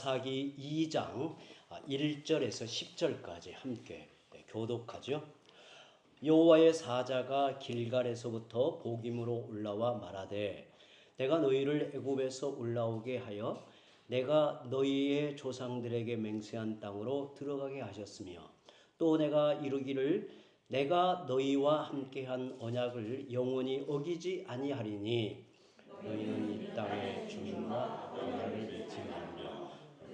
사사기 2장 1절에서 10절까지 함께 교독하죠. 여호와의 사자가 길갈에서부터 복임으로 올라와 말하되 내가 너희를 애굽에서 올라오게 하여 내가 너희의 조상들에게 맹세한 땅으로 들어가게 하셨으며 또 내가 이루기를 내가 너희와 함께한 언약을 영원히 어기지 아니하리니 너희는 이 땅의 주민과 언약을 잊지 말며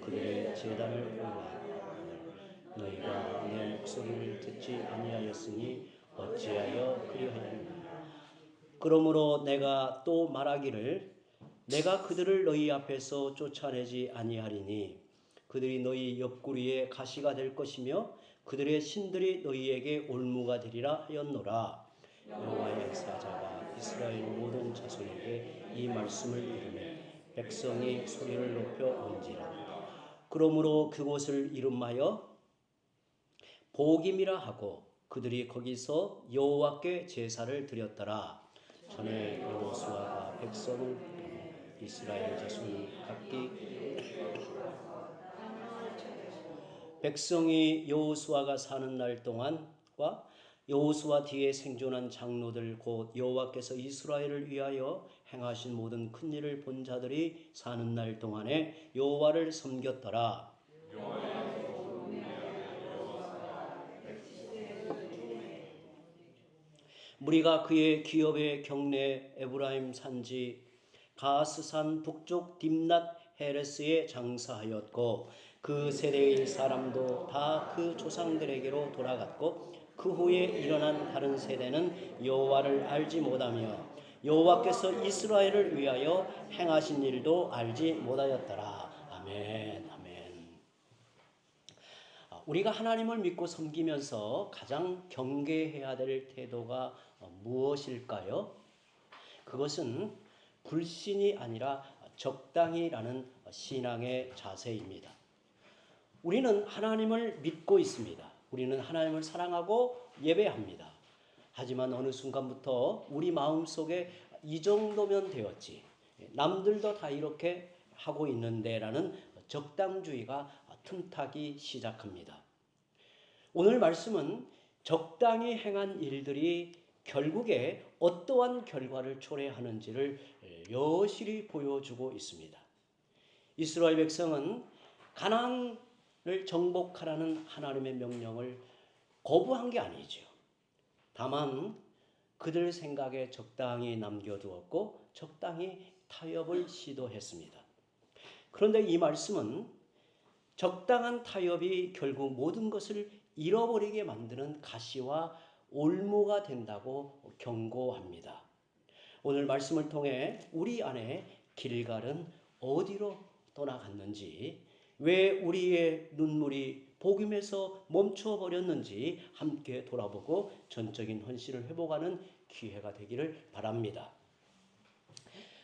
그들의 제단을 올라 너희가 내 목소리를 듣지 아니하였으니 어찌하여 그리하였느냐. 그러므로 내가 또 말하기를 내가 그들을 너희 앞에서 쫓아내지 아니하리니 그들이 너희 옆구리에 가시가 될 것이며 그들의 신들이 너희에게 올무가 되리라 하였노라. 여호와의 사자가 이스라엘 모든 자손에게 이 말씀을 이르매 백성이 소리를 높여 온지라. 그러므로 그곳을 이름하여 복임이라 하고 그들이 거기서 여호와께 제사를 드렸더라. 전에 여호수아가 백성을 이스라엘 자손이 각기 백성이 여호수아가 사는 날 동안과 여호수아 뒤에 생존한 장로들 곧 여호와께서 이스라엘을 위하여 행하신 모든 큰 일을 본 자들이 사는 날 동안에 여호와를 섬겼더라. 무리가 그의 기업의 경내 에브라임 산지 가스산 북쪽 딥낫 헤레스에 장사하였고 그 세대의 사람도 다 그 조상들에게로 돌아갔고 그 후에 일어난 다른 세대는 여호와를 알지 못하며 여호와께서 이스라엘을 위하여 행하신 일도 알지 못하였더라. 아멘. 아멘. 우리가 하나님을 믿고 섬기면서 가장 경계해야 될 태도가 무엇일까요? 그것은 불신이 아니라 적당히라는 신앙의 자세입니다. 우리는 하나님을 믿고 있습니다. 우리는 하나님을 사랑하고 예배합니다. 하지만 어느 순간부터 우리 마음속에 이 정도면 되었지, 남들도 다 이렇게 하고 있는데 라는 적당주의가 틈타기 시작합니다. 오늘 말씀은 적당히 행한 일들이 결국에 어떠한 결과를 초래하는지를 여실히 보여주고 있습니다. 이스라엘 백성은 가나안을 정복하라는 하나님의 명령을 거부한 게 아니죠. 다만 그들 생각에 적당히 남겨두었고 적당히 타협을 시도했습니다. 그런데 이 말씀은 적당한 타협이 결국 모든 것을 잃어버리게 만드는 가시와 올무가 된다고 경고합니다. 오늘 말씀을 통해 우리 안에 길갈은 어디로 떠나갔는지, 왜 우리의 눈물이 복음에서 멈춰버렸는지 함께 돌아보고 전적인 헌신을 회복하는 기회가 되기를 바랍니다.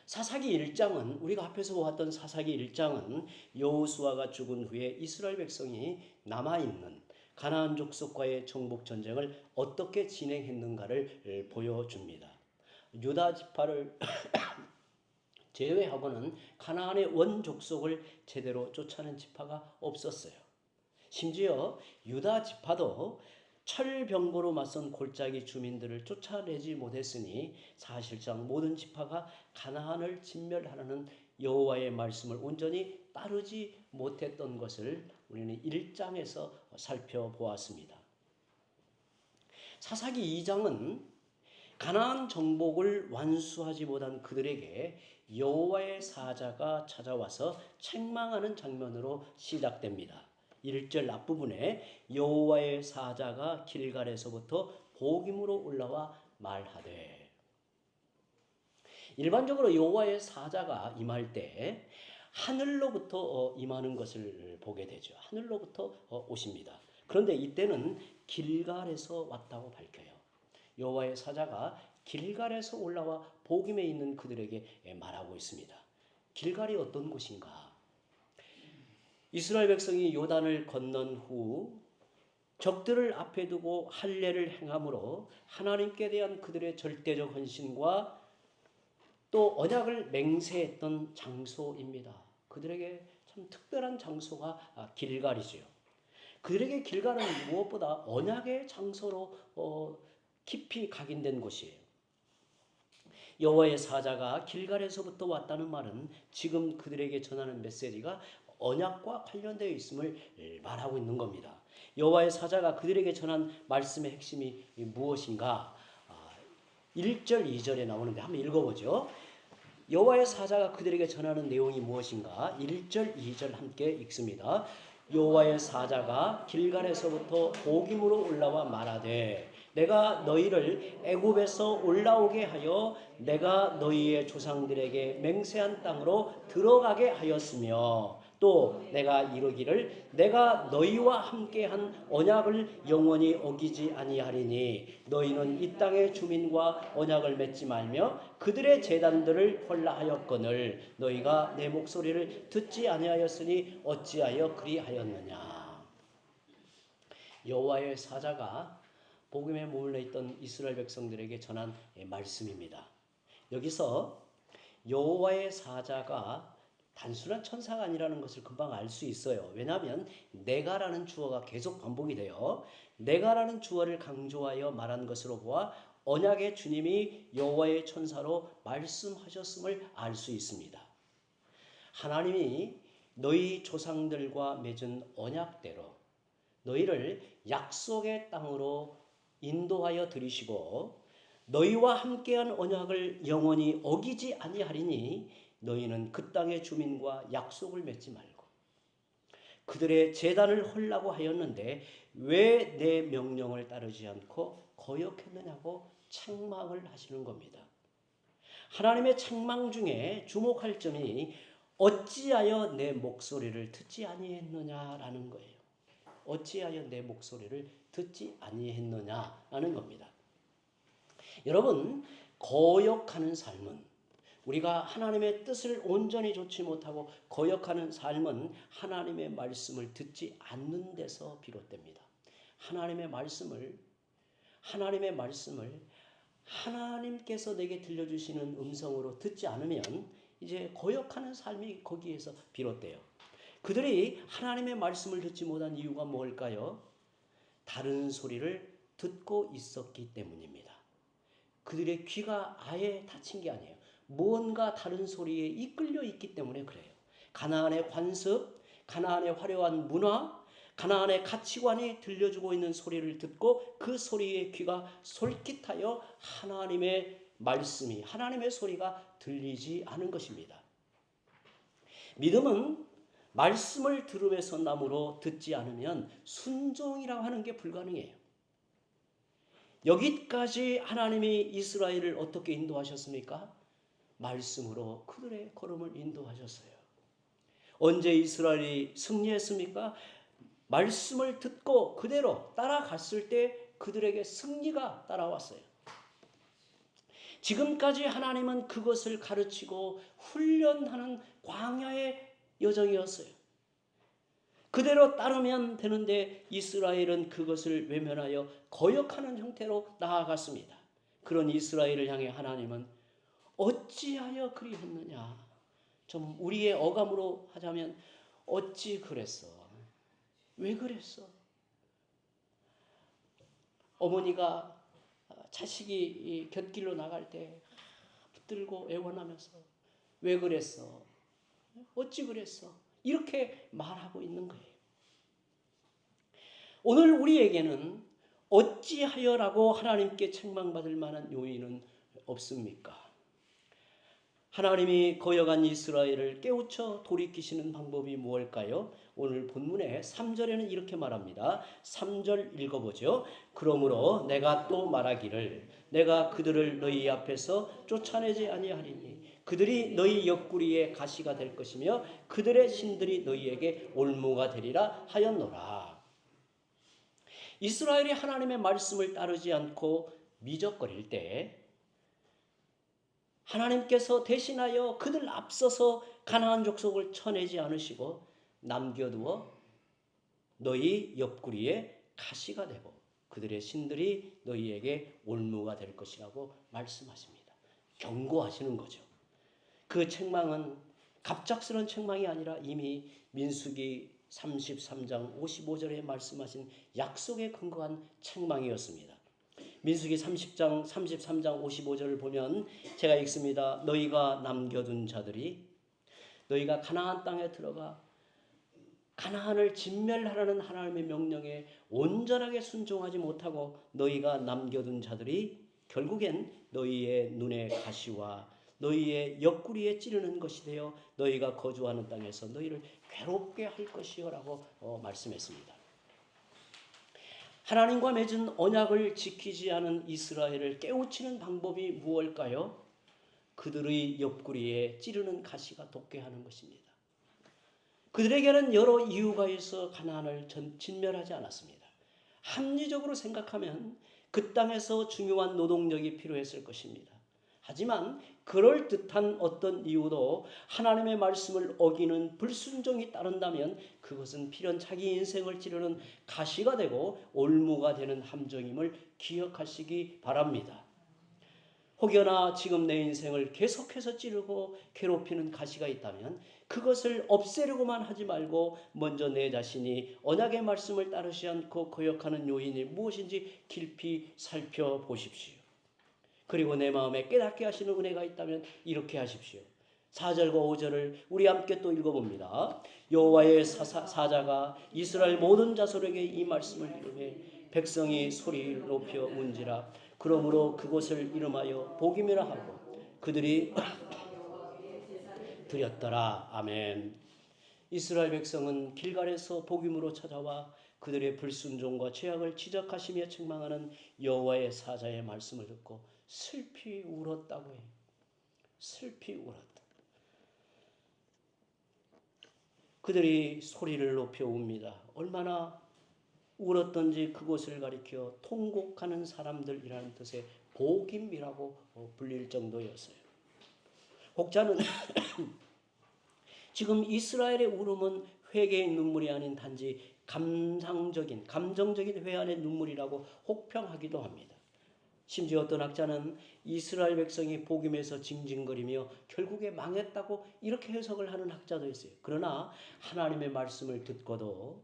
사사기 1장은 우리가 앞에서 보았던 사사기 1장은 여호수아가 죽은 후에 이스라엘 백성이 남아있는 가나안 족속과의 정복 전쟁을 어떻게 진행했는가를 보여줍니다. 유다 지파를 제외하고는 가나안의 원 족속을 제대로 쫓아낸 지파가 없었어요. 심지어 유다 지파도 철병거로 맞선 골짜기 주민들을 쫓아내지 못했으니 사실상 모든 지파가 가나안을 진멸하라는 여호와의 말씀을 온전히 따르지 못했던 것을 우리는 1장에서 살펴보았습니다. 사사기 2장은 가나안 정복을 완수하지 못한 그들에게 여호와의 사자가 찾아와서 책망하는 장면으로 시작됩니다. 1절 앞부분에 여호와의 사자가 길갈에서부터 복임으로 올라와 말하되, 일반적으로 여호와의 사자가 임할 때 하늘로부터 임하는 것을 보게 되죠. 하늘로부터 오십니다. 그런데 이때는 길갈에서 왔다고 밝혀요. 여호와의 사자가 길갈에서 올라와 복임에 있는 그들에게 말하고 있습니다. 길갈이 어떤 곳인가? 이스라엘 백성이 요단을 건넌 후 적들을 앞에 두고 할례를 행함으로 하나님께 대한 그들의 절대적 헌신과 또 언약을 맹세했던 장소입니다. 그들에게 참 특별한 장소가 길갈이지요. 그들에게 길갈은 무엇보다 언약의 장소로 깊이 각인된 곳이에요. 여호와의 사자가 길갈에서부터 왔다는 말은 지금 그들에게 전하는 메시지가 언약과 관련되어 있음을 말하고 있는 겁니다. 여호와의 사자가 그들에게 전한 말씀의 핵심이 무엇인가? 1절, 2절에 나오는데 한번 읽어보죠. 여호와의 사자가 그들에게 전하는 내용이 무엇인가? 1절, 2절 함께 읽습니다. 여호와의 사자가 길갈에서부터 복임으로 올라와 말하되 내가 너희를 애굽에서 올라오게 하여 내가 너희의 조상들에게 맹세한 땅으로 들어가게 하였으며 또 내가 이르기를 내가 너희와 함께한 언약을 영원히 어기지 아니하리니 너희는 이 땅의 주민과 언약을 맺지 말며 그들의 제단들을 헐라하였거늘 너희가 내 목소리를 듣지 아니하였으니 어찌하여 그리하였느냐. 여호와의 사자가 복음에 머물러 있던 이스라엘 백성들에게 전한 말씀입니다. 여기서 여호와의 사자가 단순한 천사가 아니라는 것을 금방 알 수 있어요. 왜냐하면 내가라는 주어가 계속 반복이 돼요. 내가라는 주어를 강조하여 말한 것으로 보아 언약의 주님이 여호와의 천사로 말씀하셨음을 알 수 있습니다. 하나님이 너희 조상들과 맺은 언약대로 너희를 약속의 땅으로 인도하여 들이시고 너희와 함께한 언약을 영원히 어기지 아니하리니 너희는 그 땅의 주민과 약속을 맺지 말고 그들의 제단을 헐라고 하였는데 왜 내 명령을 따르지 않고 거역했느냐고 책망을 하시는 겁니다. 하나님의 책망 중에 주목할 점이 어찌하여 내 목소리를 듣지 아니했느냐라는 거예요. 어찌하여 내 목소리를 듣지 아니했느냐라는 겁니다. 여러분, 거역하는 삶은 우리가 하나님의 뜻을 온전히 좋지 못하고 거역하는 삶은 하나님의 말씀을 듣지 않는 데서 비롯됩니다. 하나님의 말씀을 하나님께서 내게 들려주시는 음성으로 듣지 않으면 이제 거역하는 삶이 거기에서 비롯돼요. 그들이 하나님의 말씀을 듣지 못한 이유가 뭘까요? 다른 소리를 듣고 있었기 때문입니다. 그들의 귀가 아예 닫힌 게 아니에요. 무언가 다른 소리에 이끌려 있기 때문에 그래요. 가나안의 관습, 가나안의 화려한 문화, 가나안의 가치관이 들려주고 있는 소리를 듣고 그 소리에 귀가 솔깃하여 하나님의 말씀이, 하나님의 소리가 들리지 않은 것입니다. 믿음은 말씀을 들음에서 나므로 듣지 않으면 순종이라고 하는 게 불가능해요. 여기까지 하나님이 이스라엘을 어떻게 인도하셨습니까? 말씀으로 그들의 걸음을 인도하셨어요. 언제 이스라엘이 승리했습니까? 말씀을 듣고 그대로 따라갔을 때 그들에게 승리가 따라왔어요. 지금까지 하나님은 그것을 가르치고 훈련하는 광야의 여정이었어요. 그대로 따르면 되는데 이스라엘은 그것을 외면하여 거역하는 형태로 나아갔습니다. 그런 이스라엘을 향해 하나님은 어찌하여 그리했느냐. 좀 우리의 어감으로 하자면 어찌 그랬어? 왜 그랬어? 어머니가 자식이 곁길로 나갈 때 붙들고 애원하면서 왜 그랬어? 어찌 그랬어? 이렇게 말하고 있는 거예요. 오늘 우리에게는 어찌하여라고 하나님께 책망받을 만한 요인은 없습니까? 하나님이 거역한 이스라엘을 깨우쳐 돌이키시는 방법이 무엇일까요? 오늘 본문의 3절에는 이렇게 말합니다. 3절 읽어보죠. 그러므로 내가 또 말하기를 내가 그들을 너희 앞에서 쫓아내지 아니하리니 그들이 너희 옆구리에 가시가 될 것이며 그들의 신들이 너희에게 올무가 되리라 하였노라. 이스라엘이 하나님의 말씀을 따르지 않고 미적거릴 때 하나님께서 대신하여 그들 앞서서 가나안 족속을 쳐내지 않으시고 남겨두어 너희 옆구리에 가시가 되고 그들의 신들이 너희에게 올무가 될 것이라고 말씀하십니다. 경고하시는 거죠. 그 책망은 갑작스러운 책망이 아니라 이미 민수기 33장 55절에 말씀하신 약속에 근거한 책망이었습니다. 민수기 33장 55절을 보면 제가 읽습니다. 너희가 남겨둔 자들이 너희가 가나안 땅에 들어가 가나안을 진멸하라는 하나님의 명령에 온전하게 순종하지 못하고 너희가 남겨둔 자들이 결국엔 너희의 눈의 가시와 너희의 옆구리에 찌르는 것이 되어 너희가 거주하는 땅에서 너희를 괴롭게 할 것이요라고 말씀했습니다. 하나님과 맺은 언약을 지키지 않은 이스라엘을 깨우치는 방법이 무엇일까요? 그들의 옆구리에 찌르는 가시가 돋게 하는 것입니다. 그들에게는 여러 이유가 있어 가나안을 진멸하지 않았습니다. 합리적으로 생각하면 그 땅에서 중요한 노동력이 필요했을 것입니다. 하지만 그럴듯한 어떤 이유도 하나님의 말씀을 어기는 불순종이 따른다면 그것은 필연 자기 인생을 찌르는 가시가 되고 올무가 되는 함정임을 기억하시기 바랍니다. 혹여나 지금 내 인생을 계속해서 찌르고 괴롭히는 가시가 있다면 그것을 없애려고만 하지 말고 먼저 내 자신이 언약의 말씀을 따르지 않고 거역하는 요인이 무엇인지 깊이 살펴보십시오. 그리고 내 마음에 깨닫게 하시는 은혜가 있다면 이렇게 하십시오. 4절과 5절을 우리 함께 또 읽어봅니다. 여호와의 사자가 이스라엘 모든 자손에게 이 말씀을 이르매 백성이 소리를 높여 운지라. 그러므로 그곳을 이름하여 복임이라 하고 그들이 드렸더라. 아멘. 이스라엘 백성은 길갈에서 복임으로 찾아와 그들의 불순종과 죄악을 지적하시며 책망하는 여호와의 사자의 말씀을 듣고 슬피 울었다고 해요. 슬피 울었다. 그들이 소리를 높여 웁니다. 얼마나 울었던지 그곳을 가리켜 통곡하는 사람들이라는 뜻의 복임이라고 불릴 정도였어요. 혹자는 지금 이스라엘의 울음은 회개의 눈물이 아닌 단지 감정적인 회한의 눈물이라고 혹평하기도 합니다. 심지어 어떤 학자는 이스라엘 백성이 복임에서 징징거리며 결국에 망했다고 이렇게 해석을 하는 학자도 있어요. 그러나 하나님의 말씀을 듣고도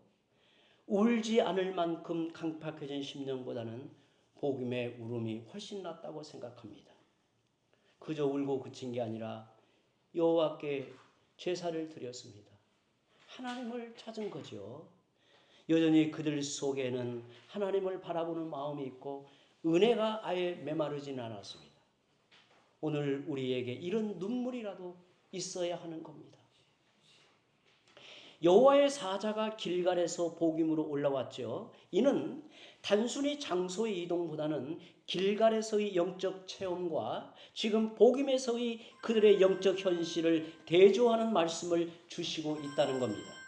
울지 않을 만큼 강팍해진 심령보다는 복임의 울음이 훨씬 낫다고 생각합니다. 그저 울고 그친 게 아니라 여호와께 제사를 드렸습니다. 하나님을 찾은 거죠. 여전히 그들 속에는 하나님을 바라보는 마음이 있고 은혜가 아예 메마르진 않았습니다. 오늘 우리에게 이런 눈물이라도 있어야 하는 겁니다. 여호와의 사자가 길갈에서 복임으로 올라왔죠. 이는 단순히 장소의 이동보다는 길갈에서의 영적 체험과 지금 복임에서의 그들의 영적 현실을 대조하는 말씀을 주시고 있다는 겁니다.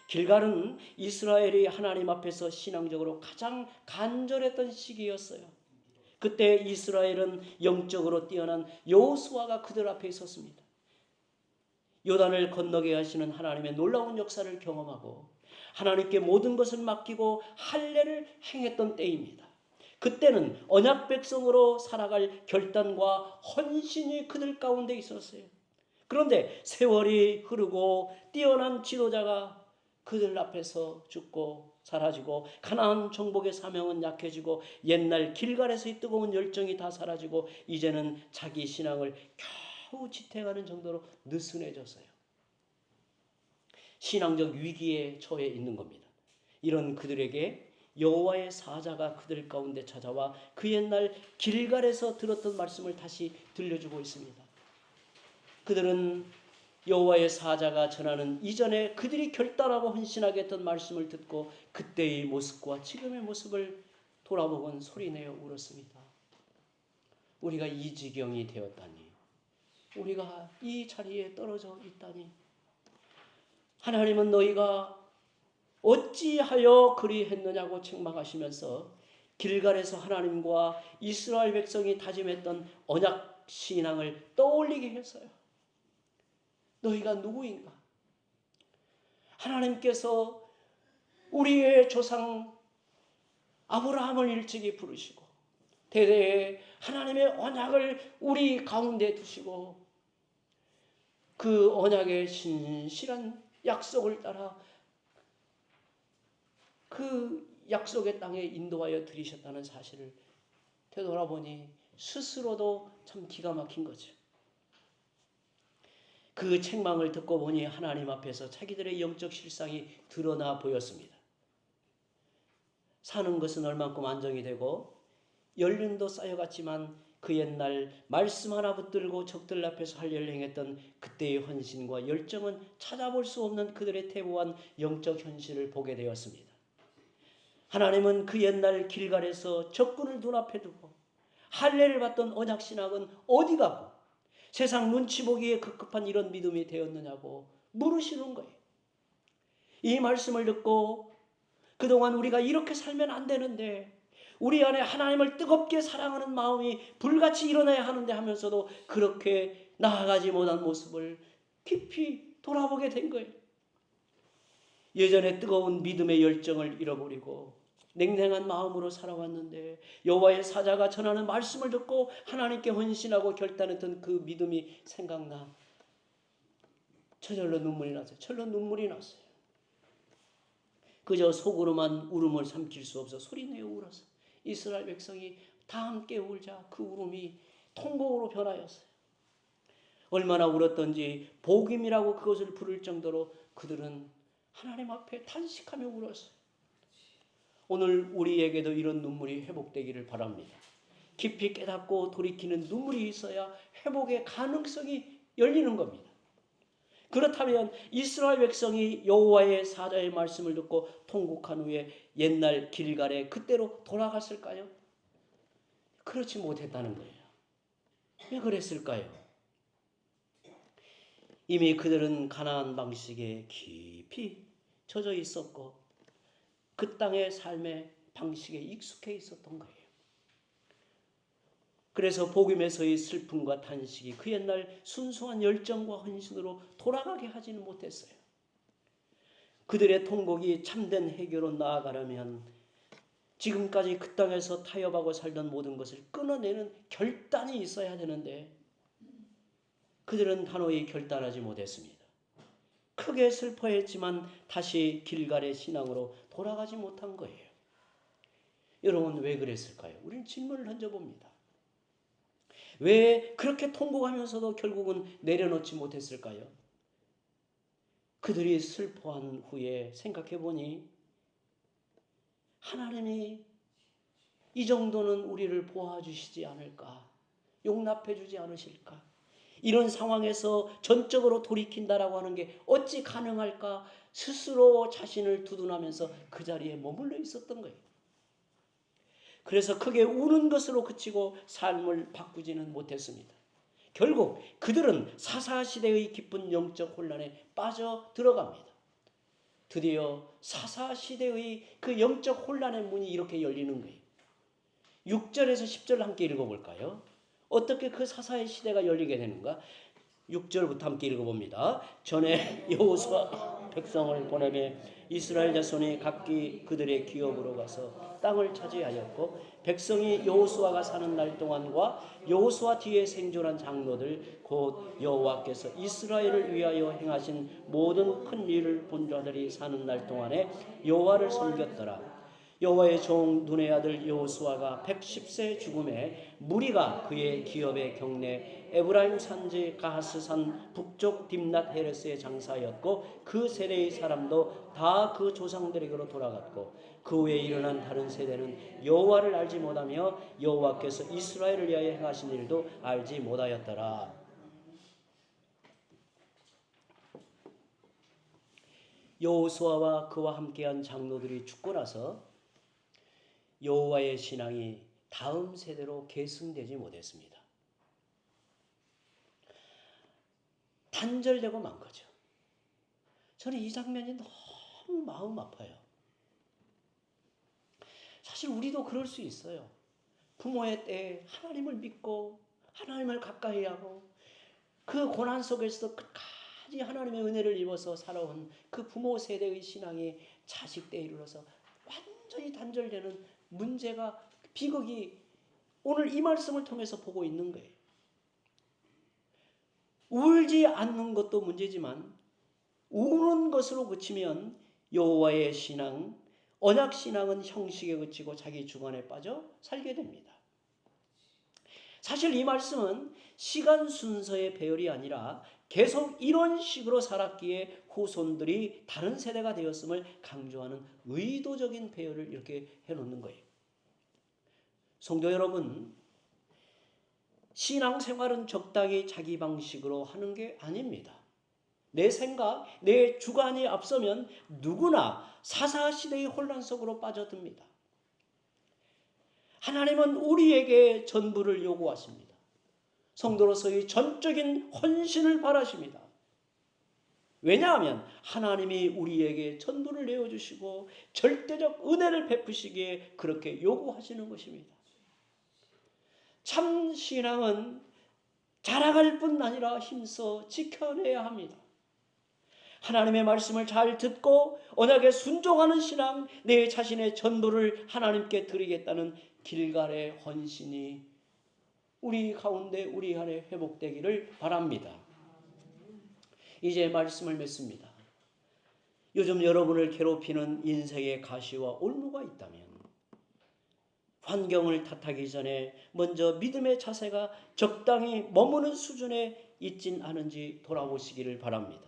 길갈은 이스라엘이 하나님 앞에서 신앙적으로 가장 간절했던 시기였어요. 그때 이스라엘은 영적으로 뛰어난 여호수아가 그들 앞에 있었습니다. 요단을 건너게 하시는 하나님의 놀라운 역사를 경험하고 하나님께 모든 것을 맡기고 할례를 행했던 때입니다. 그때는 언약 백성으로 살아갈 결단과 헌신이 그들 가운데 있었어요. 그런데 세월이 흐르고 뛰어난 지도자가 그들 앞에서 죽고 사라지고 가나안 정복의 사명은 약해지고 옛날 길갈에서의 뜨거운 열정이 다 사라지고 이제는 자기 신앙을 겨우 지탱하는 정도로 느슨해졌어요. 신앙적 위기에 처해 있는 겁니다. 이런 그들에게 여호와의 사자가 그들 가운데 찾아와 그 옛날 길갈에서 들었던 말씀을 다시 들려주고 있습니다. 그들은 여호와의 사자가 전하는 이전에 그들이 결단하고 헌신하게 했던 말씀을 듣고 그때의 모습과 지금의 모습을 돌아보곤 소리내어 울었습니다. 우리가 이 지경이 되었다니, 우리가 이 자리에 떨어져 있다니, 하나님은 너희가 어찌하여 그리했느냐고 책망하시면서 길갈에서 하나님과 이스라엘 백성이 다짐했던 언약 신앙을 떠올리게 했어요. 너희가 누구인가? 하나님께서 우리의 조상 아브라함을 일찍이 부르시고 대대에 하나님의 언약을 우리 가운데 두시고 그 언약의 신실한 약속을 따라 그 약속의 땅에 인도하여 들이셨다는 사실을 되돌아보니 스스로도 참 기가 막힌 거죠. 그 책망을 듣고 보니 하나님 앞에서 자기들의 영적 실상이 드러나 보였습니다. 사는 것은 얼만큼 안정이 되고 연륜도 쌓여갔지만 그 옛날 말씀 하나 붙들고 적들 앞에서 할례를 행했던 그때의 헌신과 열정은 찾아볼 수 없는 그들의 태보한 영적 현실을 보게 되었습니다. 하나님은 그 옛날 길갈에서 적군을 눈앞에 두고 할례를 받던 언약신학은 어디 가고 세상 눈치 보기에 급급한 이런 믿음이 되었느냐고 물으시는 거예요. 이 말씀을 듣고 그동안 우리가 이렇게 살면 안 되는데 우리 안에 하나님을 뜨겁게 사랑하는 마음이 불같이 일어나야 하는데 하면서도 그렇게 나아가지 못한 모습을 깊이 돌아보게 된 거예요. 예전에 뜨거운 믿음의 열정을 잃어버리고 냉랭한 마음으로 살아왔는데 여호와의 사자가 전하는 말씀을 듣고 하나님께 헌신하고 결단했던 그 믿음이 생각나 저절로 눈물이 났어요. 절로 눈물이 났어요. 그저 속으로만 울음을 삼킬 수 없어 소리내어 울었어요. 이스라엘 백성이 다 함께 울자 그 울음이 통곡으로 변하였어요. 얼마나 울었던지 복임이라고 그것을 부를 정도로 그들은 하나님 앞에 탄식하며 울었어요. 오늘 우리에게도 이런 눈물이 회복되기를 바랍니다. 깊이 깨닫고 돌이키는 눈물이 있어야 회복의 가능성이 열리는 겁니다. 그렇다면 이스라엘 백성이 여호와의 사자의 말씀을 듣고 통곡한 후에 옛날 길갈에 그때로 돌아갔을까요? 그렇지 못했다는 거예요. 왜 그랬을까요? 이미 그들은 가나안 방식에 깊이 젖어 있었고 그 땅의 삶의 방식에 익숙해 있었던 거예요. 그래서 복음에서의 슬픔과 탄식이 그 옛날 순수한 열정과 헌신으로 돌아가게 하지는 못했어요. 그들의 통곡이 참된 해결로 나아가려면 지금까지 그 땅에서 타협하고 살던 모든 것을 끊어내는 결단이 있어야 되는데 그들은 단호히 결단하지 못했습니다. 크게 슬퍼했지만 다시 길갈의 신앙으로 돌아가지 못한 거예요. 여러분 왜 그랬을까요? 우리는 질문을 던져봅니다. 왜 그렇게 통곡하면서도 결국은 내려놓지 못했을까요? 그들이 슬퍼한 후에 생각해보니 하나님이 이 정도는 우리를 보아주시지 않을까? 용납해주지 않으실까? 이런 상황에서 전적으로 돌이킨다라고 하는 게 어찌 가능할까? 스스로 자신을 두둔하면서 그 자리에 머물러 있었던 거예요. 그래서 크게 우는 것으로 그치고 삶을 바꾸지는 못했습니다. 결국 그들은 사사시대의 깊은 영적 혼란에 빠져 들어갑니다. 드디어 사사시대의 그 영적 혼란의 문이 이렇게 열리는 거예요. 6절에서 10절 함께 읽어볼까요? 어떻게 그 사사의 시대가 열리게 되는가? 6절부터 함께 읽어봅니다. 전에 여호수아 백성을 보내매 이스라엘 자손이 각기 그들의 기업으로 가서 땅을 차지하였고 백성이 여호수아가 사는 날 동안과 여호수아 뒤에 생존한 장로들 곧 여호와께서 이스라엘을 위하여 행하신 모든 큰 일을 본 자들이 사는 날 동안에 여호와를 섬겼더라. 여호와의 종 눈의 아들 여호수아가 110세 죽음에 무리가 그의 기업의 경내 에브라임 산지 가하스산 북쪽 딥낫 헤레스의 장사였고 그 세대의 사람도 다 그 조상들에게로 돌아갔고 그 후에 일어난 다른 세대는 여호와를 알지 못하며 여호와께서 이스라엘을 위하여 행하신 일도 알지 못하였더라. 여호수아와 그와 함께한 장로들이 죽고 나서 여호와의 신앙이 다음 세대로 계승되지 못했습니다. 단절되고 만 거죠. 저는 이 장면이 너무 마음 아파요. 사실 우리도 그럴 수 있어요. 부모의 때에 하나님을 믿고 하나님을 가까이 하고 그 고난 속에서도 끝까지 하나님의 은혜를 입어서 살아온 그 부모 세대의 신앙이 자식 때에 이르러서 완전히 단절되는 문제가 비극이 오늘 이 말씀을 통해서 보고 있는 거예요. 울지 않는 것도 문제지만 우는 것으로 그치면 여호와의 신앙, 언약 신앙은 형식에 그치고 자기 주관에 빠져 살게 됩니다. 사실 이 말씀은 시간 순서의 배열이 아니라 계속 이런 식으로 살았기에 후손들이 다른 세대가 되었음을 강조하는 의도적인 배열을 이렇게 해놓는 거예요. 성도 여러분, 신앙생활은 적당히 자기 방식으로 하는 게 아닙니다. 내 생각, 내 주관이 앞서면 누구나 사사시대의 혼란 속으로 빠져듭니다. 하나님은 우리에게 전부를 요구하십니다. 성도로서의 전적인 헌신을 바라십니다. 왜냐하면 하나님이 우리에게 전부를 내어주시고 절대적 은혜를 베푸시기에 그렇게 요구하시는 것입니다. 참 신앙은 자랑할 뿐 아니라 힘써 지켜내야 합니다. 하나님의 말씀을 잘 듣고 언약에 순종하는 신앙, 내 자신의 전부를 하나님께 드리겠다는 길갈의 헌신이 우리 가운데 우리 안에 회복되기를 바랍니다. 이제 말씀을 맺습니다. 요즘 여러분을 괴롭히는 인생의 가시와 올무가 있다면 환경을 탓하기 전에 먼저 믿음의 자세가 적당히 머무는 수준에 있진 않은지 돌아보시기를 바랍니다.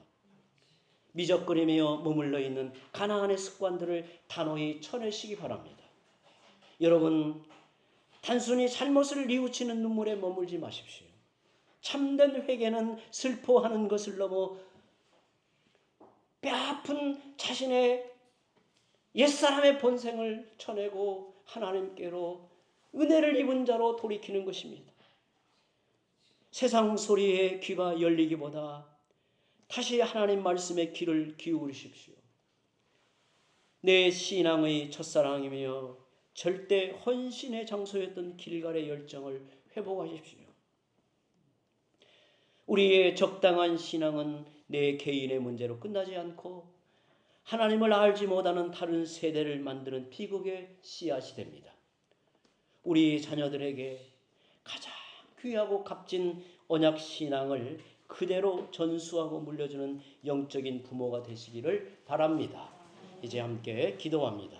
미적거리며 머물러 있는 가나안의 습관들을 단호히 쳐내시기 바랍니다. 여러분, 단순히 잘못을 뉘우치는 눈물에 머물지 마십시오. 참된 회개는 슬퍼하는 것을 넘어 뼈아픈 자신의 옛사람의 본성을 쳐내고 하나님께로 은혜를 입은 자로 돌이키는 것입니다. 세상 소리에 귀가 열리기보다 다시 하나님 말씀에 귀를 기울이십시오. 내 신앙의 첫사랑이며 절대 헌신의 장소였던 길갈의 열정을 회복하십시오. 우리의 적당한 신앙은 내 개인의 문제로 끝나지 않고 하나님을 알지 못하는 다른 세대를 만드는 비극의 씨앗이 됩니다. 우리 자녀들에게 가장 귀하고 값진 언약 신앙을 그대로 전수하고 물려주는 영적인 부모가 되시기를 바랍니다. 이제 함께 기도합니다.